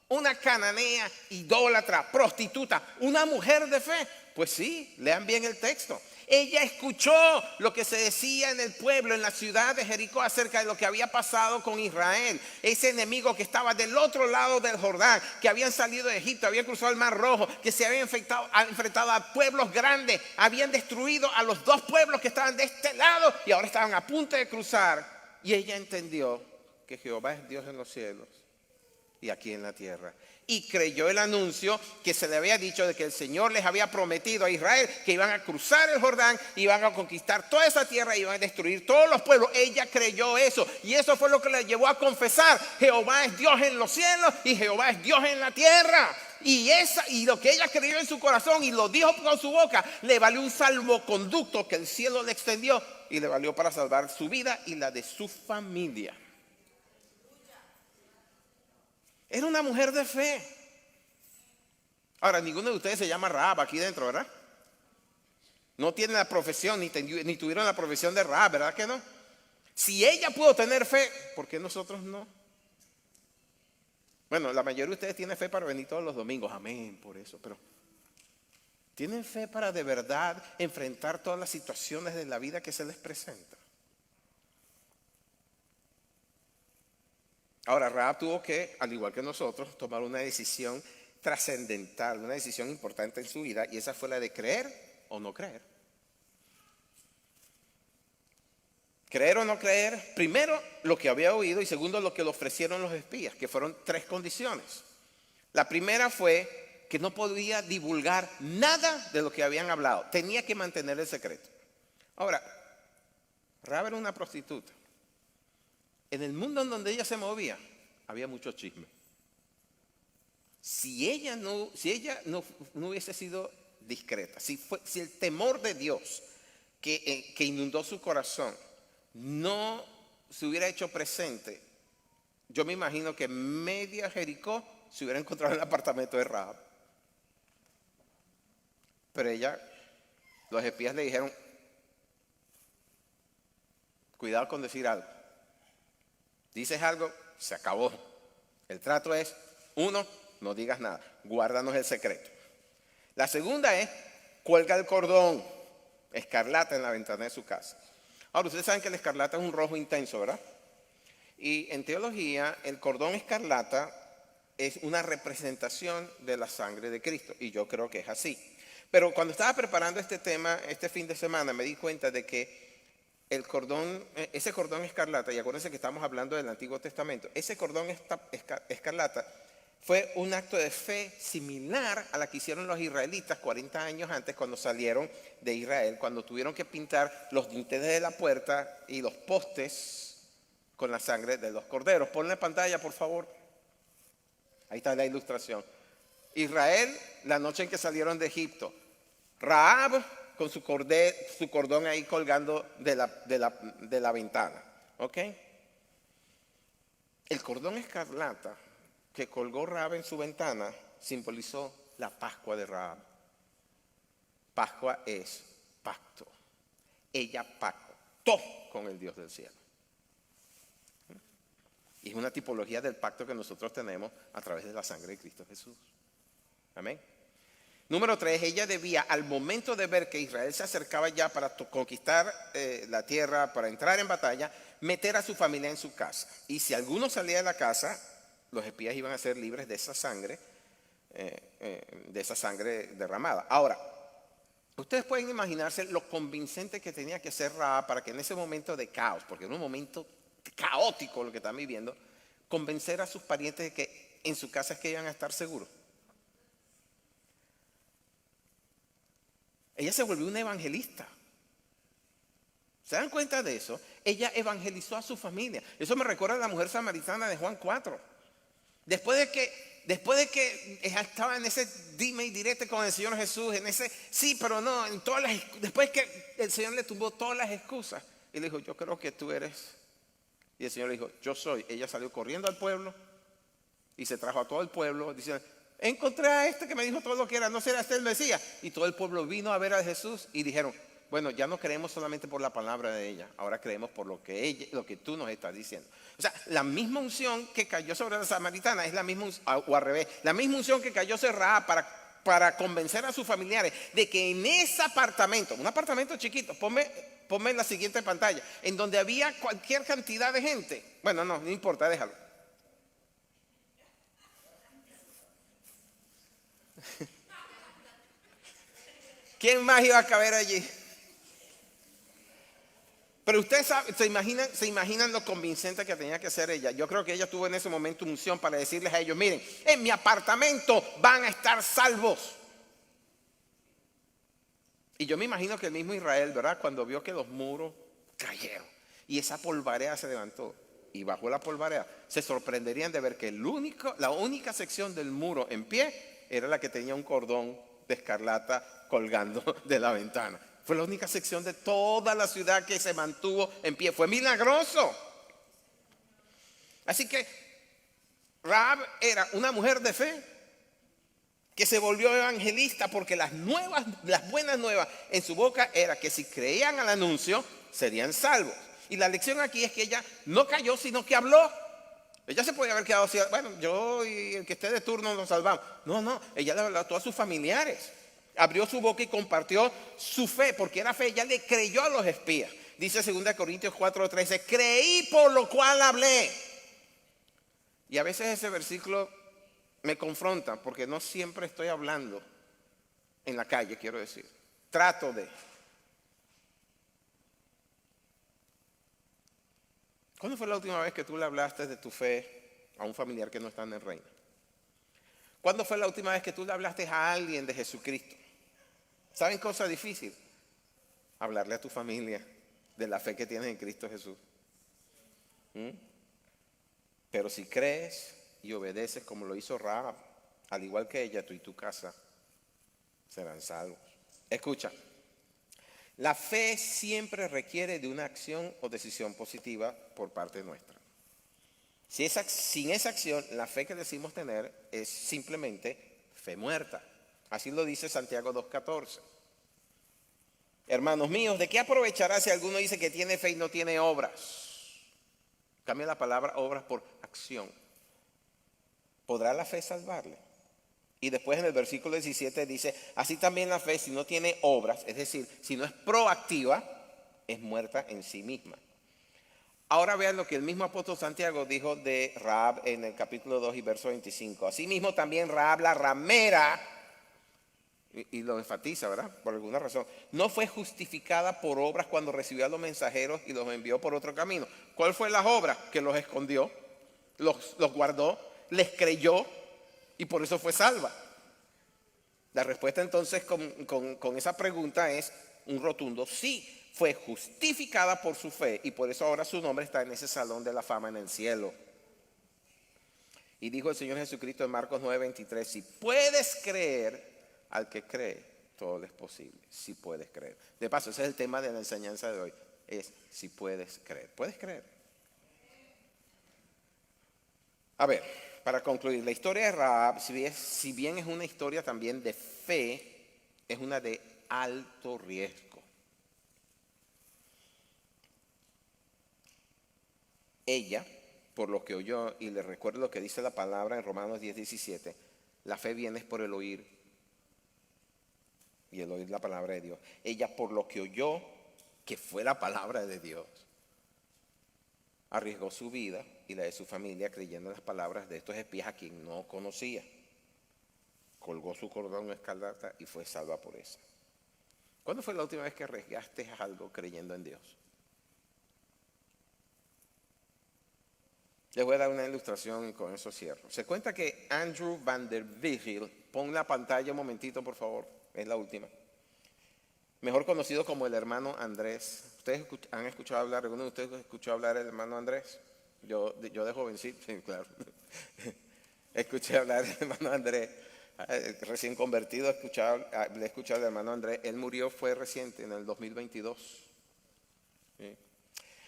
Una cananea, idólatra, prostituta, una mujer de fe. Pues sí, lean bien el texto. Ella escuchó lo que se decía en el pueblo, en la ciudad de Jericó, acerca de lo que había pasado con Israel. Ese enemigo que estaba del otro lado del Jordán, que habían salido de Egipto, habían cruzado el Mar Rojo, que se habían enfrentado a pueblos grandes, habían destruido a los dos pueblos que estaban de este lado y ahora estaban a punto de cruzar. Y ella entendió que Jehová es Dios en los cielos y aquí en la tierra. Y creyó el anuncio que se le había dicho de que el Señor les había prometido a Israel que iban a cruzar el Jordán, iban a conquistar toda esa tierra, iban a destruir todos los pueblos. Ella creyó eso y eso fue lo que le llevó a confesar: Jehová es Dios en los cielos y Jehová es Dios en la tierra. Y lo que ella creyó en su corazón y lo dijo con su boca, le valió un salvoconducto que el cielo le extendió y le valió para salvar su vida y la de su familia. Era una mujer de fe. Ahora, ninguno de ustedes se llama Rahab aquí dentro, ¿verdad? No tienen la profesión, ni tuvieron la profesión de Rahab, ¿verdad que no? Si ella pudo tener fe, ¿por qué nosotros no? Bueno, la mayoría de ustedes tienen fe para venir todos los domingos, amén, por eso, pero ¿tienen fe para de verdad enfrentar todas las situaciones de la vida que se les presenta? Ahora, Rahab tuvo que, al igual que nosotros, tomar una decisión trascendental, una decisión importante en su vida, y esa fue la de creer o no creer. Creer o no creer, primero lo que había oído y segundo lo que le ofrecieron los espías, que fueron 3 condiciones. La primera fue que no podía divulgar nada de lo que habían hablado, tenía que mantener el secreto. Ahora, Rahab era una prostituta. En el mundo en donde ella se movía, había mucho chisme. Si ella no hubiese sido discreta, si el temor de Dios que inundó su corazón no se hubiera hecho presente, yo me imagino que media Jericó se hubiera encontrado en el apartamento de Rahab. Pero los espías le dijeron: cuidado con decir algo. Dices algo, se acabó. El trato es: 1, no digas nada, guárdanos el secreto. La segunda es: cuelga el cordón escarlata en la ventana de su casa. Ahora, ustedes saben que el escarlata es un rojo intenso, ¿verdad? Y en teología, el cordón escarlata es una representación de la sangre de Cristo, y yo creo que es así. Pero cuando estaba preparando este tema, este fin de semana, me di cuenta de que ese cordón escarlata, y acuérdense que estamos hablando del Antiguo Testamento, ese cordón escarlata fue un acto de fe similar a la que hicieron los israelitas 40 años antes cuando salieron de Israel, cuando tuvieron que pintar los dinteles de la puerta y los postes con la sangre de los corderos. Ponle en pantalla, por favor. Ahí está la ilustración. Israel, la noche en que salieron de Egipto. Rahab con su cordón ahí colgando de la ventana. ¿Ok? El cordón escarlata que colgó Rahab en su ventana simbolizó la Pascua de Rahab. Pascua es pacto. Ella pactó con el Dios del cielo. Y es una tipología del pacto que nosotros tenemos a través de la sangre de Cristo Jesús. Amén. Número 3, ella debía, al momento de ver que Israel se acercaba ya para conquistar la tierra, para entrar en batalla, meter a su familia en su casa. Y si alguno salía de la casa, los espías iban a ser libres de esa sangre derramada. Ahora, ustedes pueden imaginarse lo convincente que tenía que ser Rahab para que en ese momento de caos, porque en un momento caótico lo que están viviendo, convencer a sus parientes de que en su casa es que iban a estar seguros. Ella se volvió una evangelista. ¿Se dan cuenta de eso? Ella evangelizó a su familia. Eso me recuerda a la mujer samaritana de Juan 4. Después de que estaba en ese dime y direte con el Señor Jesús, en ese sí, pero no, después que el Señor le tumbó todas las excusas y le dijo, yo creo que tú eres. Y el Señor le dijo, yo soy. Ella salió corriendo al pueblo y se trajo a todo el pueblo diciendo, encontré a este que me dijo todo lo que era, ¿no será este el Mesías? Y todo el pueblo vino a ver a Jesús y dijeron, bueno, ya no creemos solamente por la palabra de ella, ahora creemos por lo que tú nos estás diciendo. O sea, la misma unción que cayó sobre la samaritana es la misma, o al revés, la misma unción que cayó sobre Rahab para convencer a sus familiares de que en ese apartamento, un apartamento chiquito, ponme en la siguiente pantalla, en donde había cualquier cantidad de gente. Bueno, no importa, déjalo. ¿Quién más iba a caber allí? Pero ustedes se imaginan lo convincente que tenía que ser ella. Yo creo que ella tuvo en ese momento unción para decirles a ellos, miren, en mi apartamento van a estar salvos. Y yo me imagino que el mismo Israel, ¿verdad? Cuando vio que los muros cayeron y esa polvareda se levantó y bajó la polvareda, se sorprenderían de ver que la única sección del muro en pie era la que tenía un cordón de escarlata colgando de la ventana. Fue la única sección de toda la ciudad que se mantuvo en pie. Fue milagroso. Así que Rahab era una mujer de fe que se volvió evangelista porque las buenas nuevas en su boca era que si creían al anuncio serían salvos. Y la lección aquí es que ella no cayó, sino que habló. Ella se podía haber quedado así, bueno, yo y el que esté de turno nos salvamos. No, ella le habló a todos sus familiares. Abrió su boca y compartió su fe, porque era fe, ella le creyó a los espías. Dice 2 Corintios 4:13, creí por lo cual hablé. Y a veces ese versículo me confronta, porque no siempre estoy hablando en la calle, quiero decir. Trato de. ¿Cuándo fue la última vez que tú le hablaste de tu fe a un familiar que no está en el reino? ¿Cuándo fue la última vez que tú le hablaste a alguien de Jesucristo? ¿Saben cosa difícil? Hablarle a tu familia de la fe que tienes en Cristo Jesús. Pero si crees y obedeces como lo hizo Rahab, al igual que ella, tú y tu casa serán salvos. Escucha, la fe siempre requiere de una acción o decisión positiva por parte nuestra. Sin esa acción, la fe que decimos tener es simplemente fe muerta. Así lo dice Santiago 2:14. Hermanos míos, ¿de qué aprovechará si alguno dice que tiene fe y no tiene obras? Cambia la palabra obras por acción. ¿Podrá la fe salvarle? Y después en el versículo 17 dice, así también la fe, si no tiene obras, es decir, si no es proactiva, es muerta en sí misma. Ahora vean lo que el mismo apóstol Santiago dijo de Rahab en el capítulo 2 y verso 25. Asimismo también Rahab la ramera, y lo enfatiza, ¿verdad? Por alguna razón, no fue justificada por obras cuando recibió a los mensajeros y los envió por otro camino. ¿Cuál fue las obras? Que los escondió, los guardó, les creyó y por eso fue salva. La respuesta entonces con esa pregunta es un rotundo sí. Fue justificada por su fe y por eso ahora su nombre está en ese salón de la fama en el cielo. Y dijo el Señor Jesucristo en Marcos 9:23, si puedes creer, al que cree, todo le es posible. Si puedes creer. De paso, ese es el tema de la enseñanza de hoy. Es si puedes creer. ¿Puedes creer? A ver, para concluir, la historia de Rahab, si bien es una historia también de fe, es una de alto riesgo. Ella, por lo que oyó, y le recuerdo lo que dice la palabra en Romanos 10:17, la fe viene por el oír, y el oír la palabra de Dios. Ella, por lo que oyó, que fue la palabra de Dios, arriesgó su vida y la de su familia creyendo en las palabras de estos espías a quien no conocía. Colgó su cordón escarlata y fue salva por eso. ¿Cuándo fue la última vez que arriesgaste algo creyendo en Dios? Les voy a dar una ilustración y con eso cierro. Se cuenta que Andrew Van der Vigil, pon la pantalla un momentito por favor, es la última. Mejor conocido como el hermano Andrés. ¿Ustedes han escuchado hablar, alguno de ustedes escuchó hablar del hermano Andrés? Yo de jovencito, sí, claro. Escuché hablar del hermano Andrés, recién convertido, le he escuchado al hermano Andrés. Él murió, fue reciente, en el 2022. ¿Sí?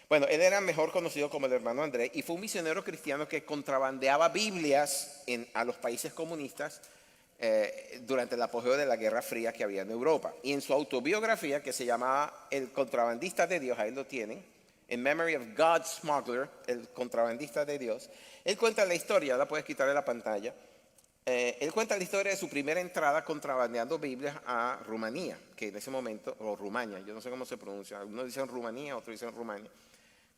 Bueno, él era mejor conocido como el hermano Andrés y fue un misionero cristiano que contrabandeaba Biblias a los países comunistas durante el apogeo de la Guerra Fría que había en Europa. Y en su autobiografía, que se llamaba El contrabandista de Dios, ahí lo tienen, In Memory of God's Smuggler, el contrabandista de Dios, él cuenta la historia, la puedes quitar de la pantalla. Él cuenta la historia de su primera entrada contrabandeando Biblias a Rumanía, que en ese momento, o Rumania, yo no sé cómo se pronuncia, algunos dicen Rumanía, otros dicen Rumania,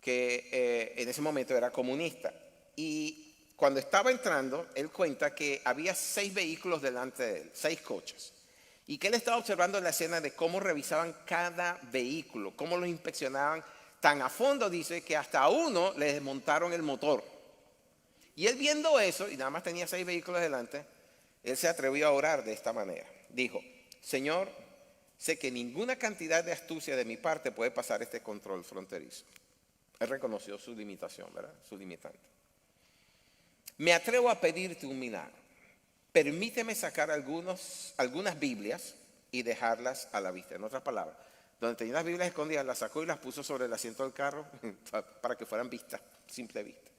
que en ese momento era comunista. Y cuando estaba entrando, él cuenta que había 6 vehículos delante de él, 6 coches. Y que él estaba observando la escena de cómo revisaban cada vehículo, cómo los inspeccionaban tan a fondo, dice, que hasta a uno le desmontaron el motor. Y él viendo eso, y nada más tenía 6 vehículos delante, él se atrevió a orar de esta manera. Dijo, Señor, sé que ninguna cantidad de astucia de mi parte puede pasar este control fronterizo. Él reconoció su limitación, ¿verdad? Su limitante. Me atrevo a pedirte un milagro. Permíteme sacar algunas Biblias y dejarlas a la vista. En otras palabras, donde tenía las Biblias escondidas, las sacó y las puso sobre el asiento del carro para que fueran vistas, simple vista.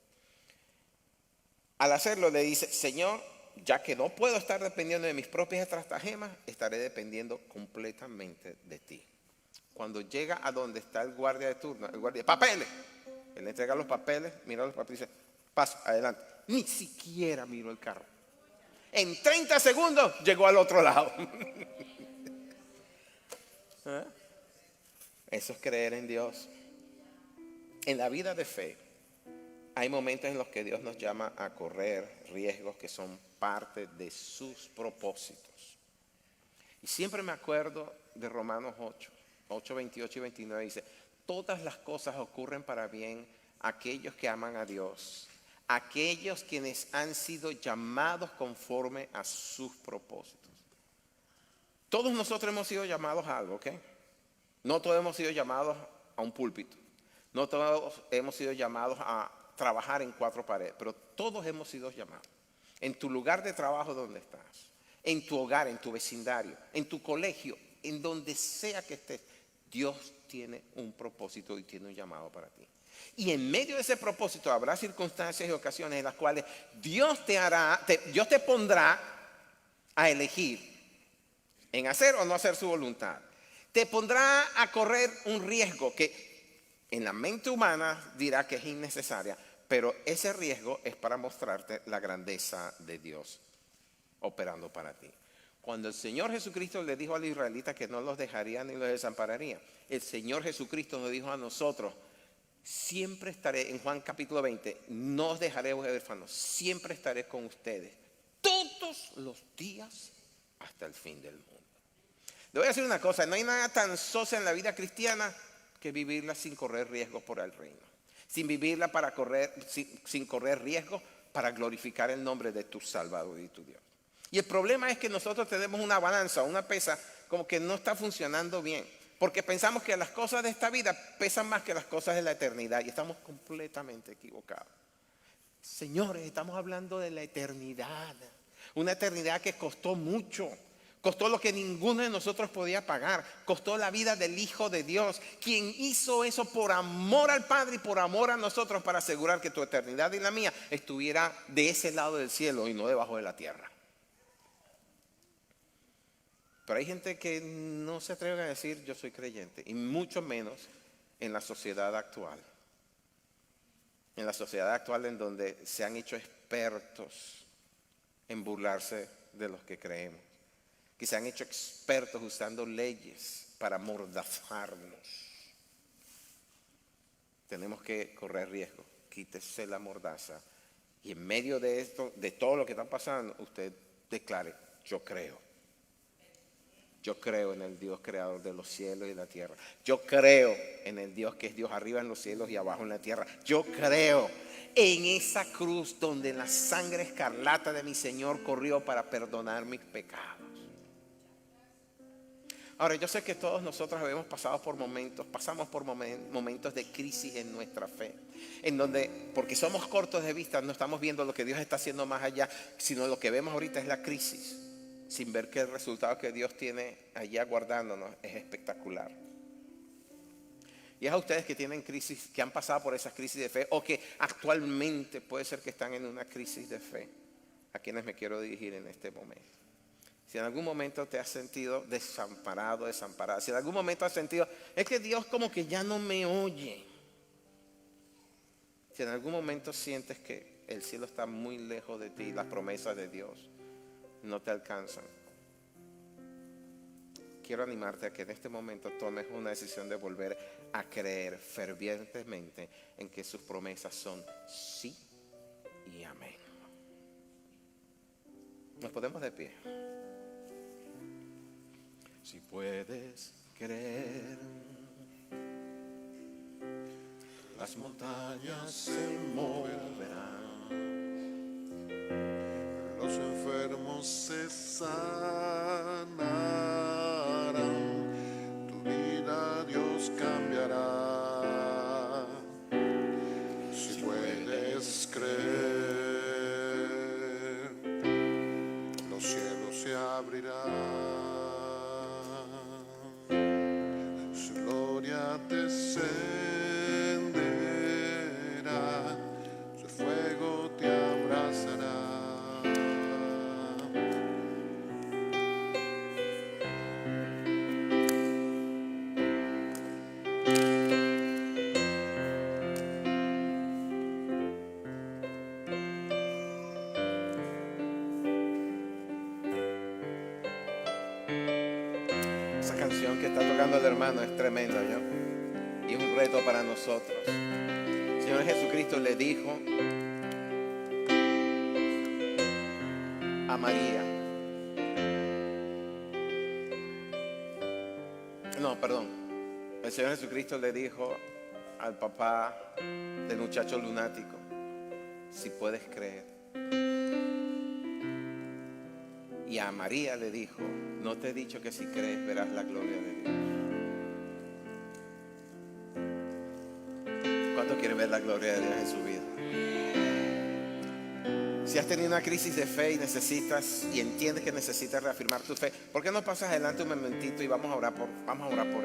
Al hacerlo le dice, Señor, ya que no puedo estar dependiendo de mis propias estratagemas, estaré dependiendo completamente de ti. Cuando llega a donde está el guardia de turno, el guardia, papeles. Él le entrega los papeles, mira los papeles y dice, paso, adelante. Ni siquiera miró el carro. En 30 segundos llegó al otro lado. ¿Eh? Eso es creer en Dios. En la vida de fe hay momentos en los que Dios nos llama a correr riesgos que son parte de sus propósitos. Y siempre me acuerdo de Romanos 8, 28 y 29, dice, todas las cosas ocurren para bien a aquellos que aman a Dios, aquellos quienes han sido llamados conforme a sus propósitos. Todos nosotros hemos sido llamados a algo, ¿ok? No todos hemos sido llamados a un púlpito, no todos hemos sido llamados a trabajar en 4 paredes, pero todos hemos sido llamados. En tu lugar de trabajo donde estás, en tu hogar, en tu vecindario, en tu colegio, en donde sea que estés, Dios tiene un propósito y tiene un llamado para ti. Y en medio de ese propósito habrá circunstancias y ocasiones en las cuales Dios te pondrá a elegir en hacer o no hacer su voluntad. Te pondrá a correr un riesgo que en la mente humana dirá que es innecesaria, pero ese riesgo es para mostrarte la grandeza de Dios operando para ti. Cuando el Señor Jesucristo le dijo a los israelitas que no los dejaría ni los desampararía, el Señor Jesucristo nos dijo a nosotros, siempre estaré, en Juan capítulo 20, no os dejaré huérfanos, siempre estaré con ustedes, todos los días hasta el fin del mundo. Le voy a decir una cosa, no hay nada tan sosa en la vida cristiana que vivirla sin correr riesgos por el reino. Sin vivirla sin correr riesgos para glorificar el nombre de tu Salvador y tu Dios. Y el problema es que nosotros tenemos una balanza, una pesa, como que no está funcionando bien. Porque pensamos que las cosas de esta vida pesan más que las cosas de la eternidad. Y estamos completamente equivocados. Señores, estamos hablando de la eternidad. Una eternidad que costó mucho. Costó lo que ninguno de nosotros podía pagar. Costó la vida del Hijo de Dios, quien hizo eso por amor al Padre y por amor a nosotros para asegurar que tu eternidad y la mía estuviera de ese lado del cielo y no debajo de la tierra. Pero hay gente que no se atreve a decir yo soy creyente, y mucho menos en la sociedad actual. En la sociedad actual en donde se han hecho expertos en burlarse de los que creemos. Que se han hecho expertos usando leyes para amordazarnos. Tenemos que correr riesgo. Quítese la mordaza. Y en medio de esto, de todo lo que está pasando, usted declare, yo creo. Yo creo en el Dios creador de los cielos y la tierra. Yo creo en el Dios que es Dios arriba en los cielos y abajo en la tierra. Yo creo en esa cruz donde la sangre escarlata de mi Señor corrió para perdonar mis pecados. Ahora, yo sé que todos nosotros pasamos por momentos de crisis en nuestra fe, en donde, porque somos cortos de vista, no estamos viendo lo que Dios está haciendo más allá, sino lo que vemos ahorita es la crisis, sin ver que el resultado que Dios tiene allá guardándonos es espectacular. Y es a ustedes que tienen crisis, que han pasado por esas crisis de fe, o que actualmente puede ser que están en una crisis de fe, a quienes me quiero dirigir en este momento. Si en algún momento te has sentido desamparado, desamparada, si en algún momento has sentido, es que Dios como que ya no me oye. Si en algún momento sientes que el cielo está muy lejos de ti, las promesas de Dios no te alcanzan, quiero animarte a que en este momento tomes una decisión de volver a creer fervientemente en que sus promesas son sí y amén. Nos ponemos de pie. Si puedes creer, las montañas se moverán, los enfermos se sanarán, tu vida Dios cambiará. Si puedes creer, los cielos se abrirán, su gloria descenderá, su fuego te abrazará. esa canción que está tocando el hermano es tremenda, ¿yo? Y es un reto para nosotros. El Señor Jesucristo le dijo a María, el Señor Jesucristo le dijo al papá del muchacho lunático, si puedes creer. Y a María le dijo, no te he dicho que si crees verás la gloria de Dios. ¿Cuántos quieren ver la gloria de Dios en su vida? Si has tenido una crisis de fe y necesitas y entiendes que necesitas reafirmar tu fe, ¿por qué no pasas adelante un momentito y vamos a orar por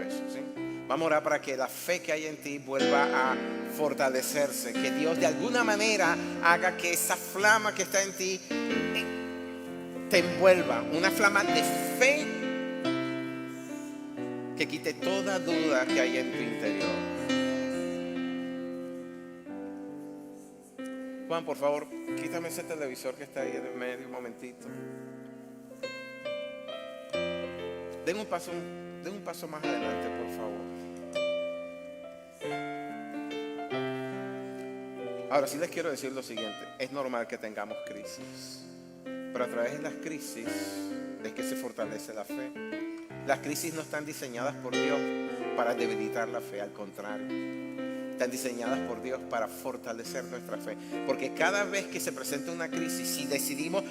eso, ¿sí? Vamos a orar para que la fe que hay en ti vuelva a fortalecerse, que Dios de alguna manera haga que esa flama que está en ti te envuelva, una flama de fe que quite toda duda que hay en tu interior. Juan, por favor, quítame ese televisor que está ahí en el medio un momentito. Den un paso más adelante, por favor. Ahora sí les quiero decir lo siguiente, es normal que tengamos crisis, pero a través de las crisis es que se fortalece la fe. Las crisis no están diseñadas por Dios para debilitar la fe, al contrario, están diseñadas por Dios para fortalecer nuestra fe. Porque cada vez que se presenta una crisis, si decidimos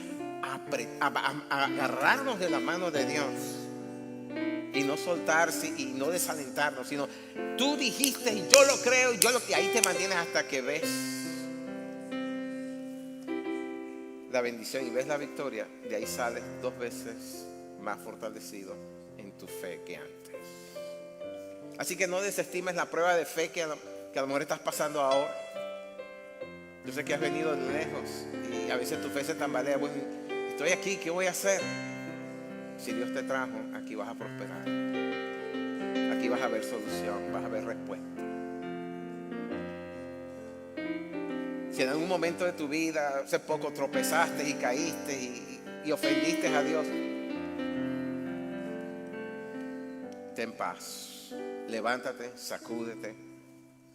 agarrarnos de la mano de Dios y no soltarse y no desalentarnos, sino tú dijiste y yo lo creo y ahí te mantienes hasta que ves la bendición y ves la victoria, de ahí sales 2 veces más fortalecido en tu fe que antes. Así que no desestimes la prueba de fe que a lo mejor estás pasando ahora. Yo sé que has venido de lejos y a veces tu fe se tambalea. Bueno, estoy aquí, ¿qué voy a hacer? Si Dios te trajo, aquí vas a prosperar. Aquí vas a ver solución, vas a ver respuesta. Si en algún momento de tu vida, hace poco, tropezaste y caíste y ofendiste a Dios, ten paz, levántate, sacúdete,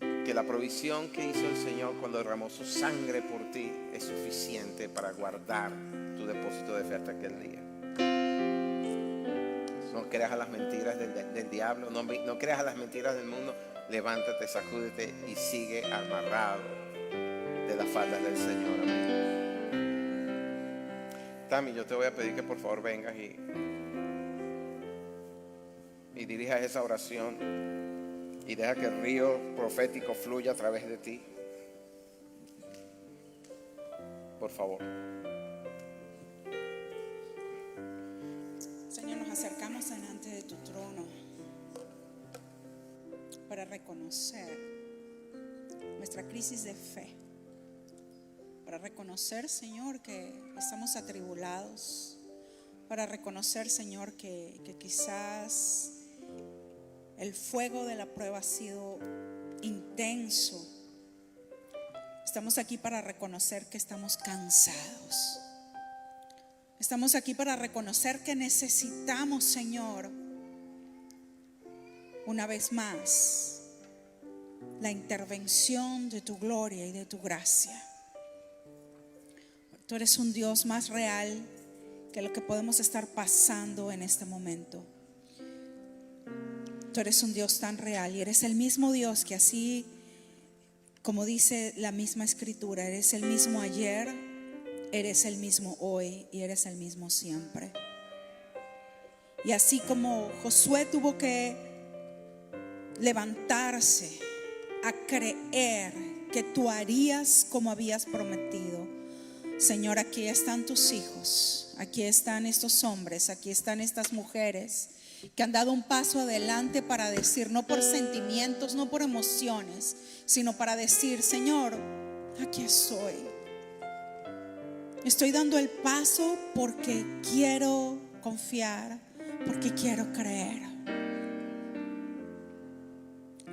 que la provisión que hizo el Señor cuando derramó su sangre por ti es suficiente para guardar tu depósito de fe hasta aquel día. No creas a las mentiras del diablo, no creas a las mentiras del mundo. Levántate, sacúdete y sigue amarrado de las faldas del Señor. Amén. Tami, yo te voy a pedir que por favor vengas y y dirijas esa oración y deja que el río profético fluya a través de ti. Por favor. Señor, nos acercamos delante de tu trono para reconocer nuestra crisis de fe, para reconocer, Señor, que estamos atribulados, para reconocer, Señor, que quizás el fuego de la prueba ha sido intenso. Estamos aquí para reconocer que estamos cansados. Estamos aquí para reconocer que necesitamos, Señor, una vez más, la intervención de tu gloria y de tu gracia. Tú eres un Dios más real que lo que podemos estar pasando en este momento. Tú eres un Dios tan real y eres el mismo Dios que, así como dice la misma escritura, eres el mismo ayer, eres el mismo hoy y eres el mismo siempre. Y así como Josué tuvo que levantarse a creer que tú harías como habías prometido, Señor, aquí están tus hijos, aquí están estos hombres, aquí están estas mujeres que han dado un paso adelante para decir, no por sentimientos, no por emociones, sino para decir, Señor, aquí estoy. Estoy dando el paso porque quiero confiar, porque quiero creer.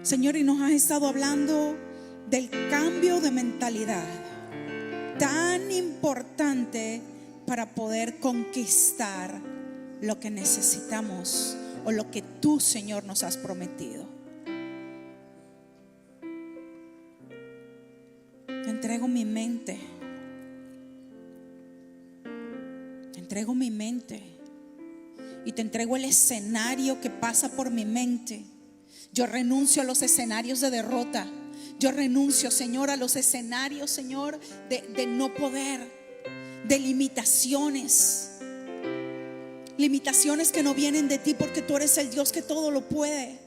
Señor, y nos has estado hablando del cambio de mentalidad tan importante para poder conquistar lo que necesitamos o lo que tú, Señor, nos has prometido. Te entrego mi mente. Te entrego mi mente. Y te entrego el escenario que pasa por mi mente. Yo renuncio a los escenarios de derrota. Yo renuncio, Señor, a los escenarios, Señor, de no poder, de limitaciones. Limitaciones que no vienen de ti, porque tú eres el Dios que todo lo puede.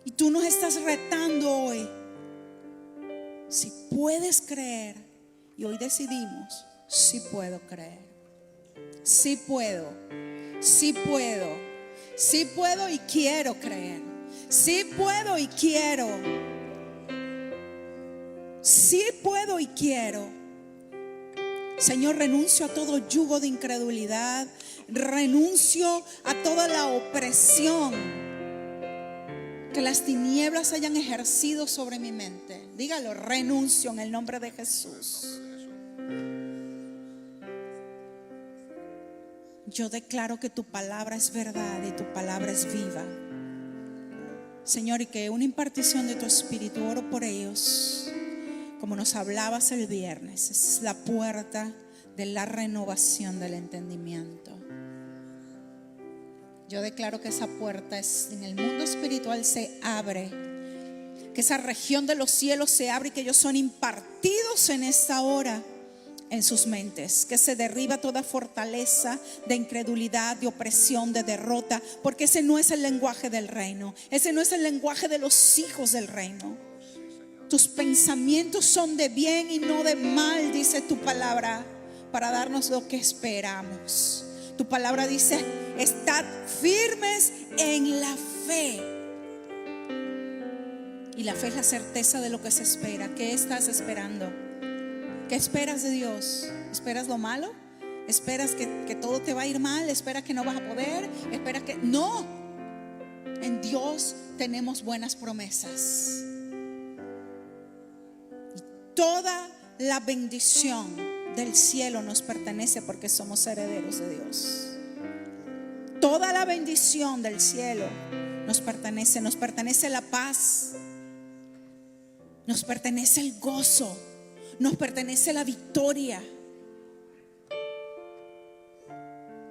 Y tú nos estás retando hoy. Si puedes creer, y hoy decidimos, sí puedo creer. Sí puedo. Sí puedo. Sí puedo y quiero creer. Sí puedo y quiero. Sí puedo y quiero. Señor, renuncio a todo yugo de incredulidad. Renuncio a toda la opresión que las tinieblas hayan ejercido sobre mi mente. Dígalo, renuncio en el nombre de Jesús. Yo declaro que tu palabra es verdad y tu palabra es viva. Señor, y que una impartición de tu espíritu, oro por ellos, como nos hablabas el viernes, es la puerta de la renovación del entendimiento. Yo declaro que esa puerta en el mundo espiritual se abre, que esa región de los cielos se abre y que ellos son impartidos en esta hora en sus mentes, que se derriba toda fortaleza de incredulidad, de opresión, de derrota, porque ese no es el lenguaje del reino, ese no es el lenguaje de los hijos del reino. Tus pensamientos son de bien y no de mal, dice tu palabra, para darnos lo que esperamos. Tu palabra dice, estad firmes en la fe. Y la fe es la certeza de lo que se espera. ¿Qué estás esperando? ¿Qué esperas de Dios? ¿Esperas lo malo? ¿Esperas que todo te va a ir mal? ¿Esperas que no vas a poder? ¿Esperas que...? No. En Dios tenemos buenas promesas. Toda la bendición del cielo nos pertenece porque somos herederos de Dios. Toda la bendición del cielo nos pertenece la paz, nos pertenece el gozo, nos pertenece la victoria,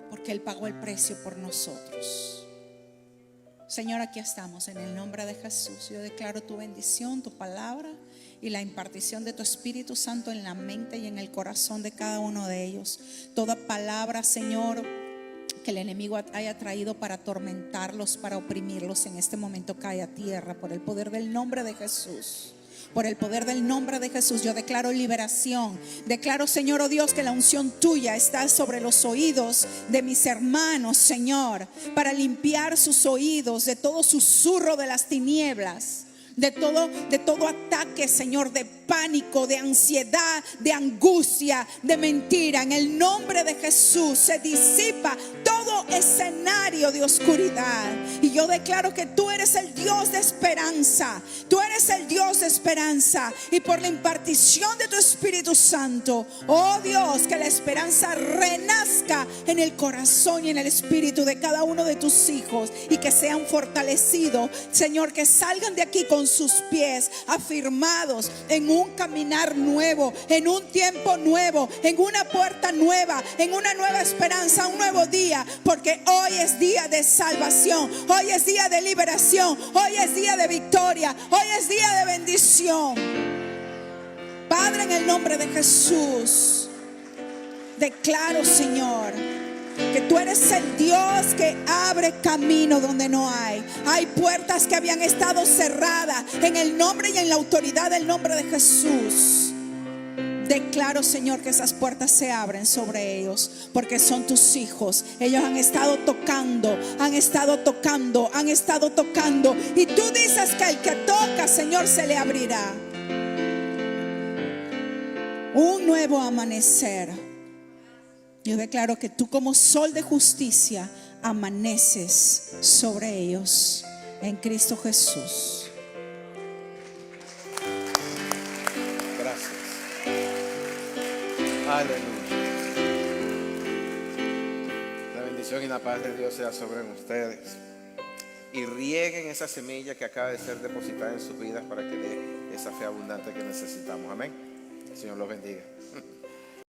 porque Él pagó el precio por nosotros. Señor, aquí estamos en el nombre de Jesús. Yo declaro tu bendición, tu palabra y la impartición de tu Espíritu Santo en la mente y en el corazón de cada uno de ellos. Toda palabra, Señor, que el enemigo haya traído para atormentarlos, para oprimirlos, en este momento cae a tierra por el poder del nombre de Jesús. Por el poder del nombre de Jesús yo declaro liberación. Declaro, Señor, oh Dios, que la unción tuya está sobre los oídos de mis hermanos, Señor, para limpiar sus oídos de todo susurro de las tinieblas. De todo ataque, Señor, de pánico, de ansiedad, de angustia, de mentira. En el nombre de Jesús se disipa todo escenario de oscuridad. Y yo declaro que tú eres el Dios de esperanza. Tú eres el Dios de esperanza. Y por la impartición de tu Espíritu Santo, oh Dios, que la esperanza renazca en el corazón y en el espíritu de cada uno de tus hijos. Y que sean fortalecidos, Señor, que salgan de aquí con sus pies afirmados en un caminar nuevo, en un tiempo nuevo, en una puerta nueva, en una nueva esperanza, un nuevo día, porque hoy es día de salvación, hoy es día de liberación, hoy es día de victoria, hoy es día de bendición. Padre, en el nombre de Jesús, declaro, Señor, que tú eres el Dios que abre camino donde no hay. Hay puertas que habían estado cerradas en el nombre y en la autoridad del nombre de Jesús. Declaro, Señor, que esas puertas se abren sobre ellos, porque son tus hijos. Ellos han estado tocando, han estado tocando, han estado tocando. Y tú dices que el que toca, Señor, se le abrirá. Un nuevo amanecer. Yo declaro que tú, como sol de justicia, amaneces sobre ellos en Cristo Jesús. Gracias. Aleluya. La bendición y la paz de Dios sea sobre ustedes. Y rieguen esa semilla que acaba de ser depositada en sus vidas para que dé esa fe abundante que necesitamos. Amén. El Señor los bendiga.